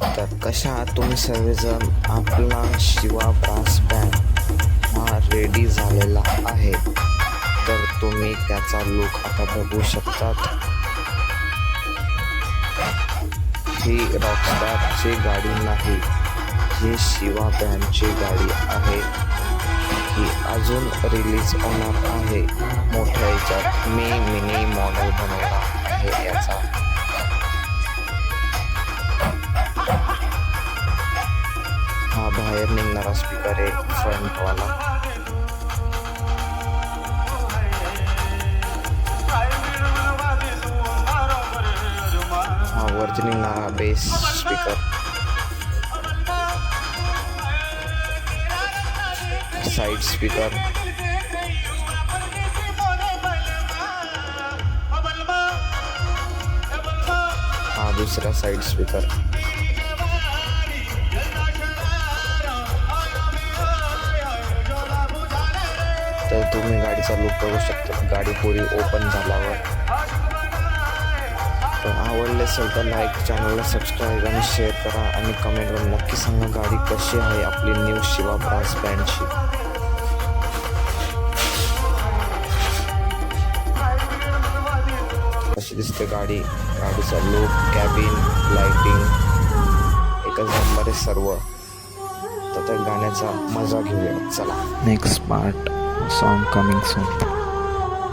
तर कशा आहात तुम्ही सर्वजण. आपला शिवा ब्रास बँड हा रेडी झालेला आहे. तर तुम्ही त्याचा लुक आता बघू शकतात. ही रॉकस्टारची गाडी नाही, ही शिवा बँडची गाडी आहे. ही अजून रिलीज होणार आहे मोठ्या याच्यात. मी मिनी मॉडेल बनवला आहे याचा. हा बाहेर निघणारा स्पीकर आहे फ्रंटवाला. हा वरती निघणारा बेस स्पीकर. Side speaker. हा दूसरा साइड स्पीकर. तर तुम्ही गाडीचा लुक बघू शकता गाडी पुरी ओपन झाल्यावर. तर आवडले असेल तर लाईक, चॅनलला सबस्क्राईब आणि शेअर करा आणि कमेंटवर नक्की सांगा गाडी कशी आहे आपली न्यू शिवा ब्रास बँडची. कशी दिसते गाडी, गाडीचा लुक, कॅबिन, लाइटिंग एकच नंबर आहे सर्व. तर त्या गाण्याचा मजा घेऊया. चला, next part song coming soon.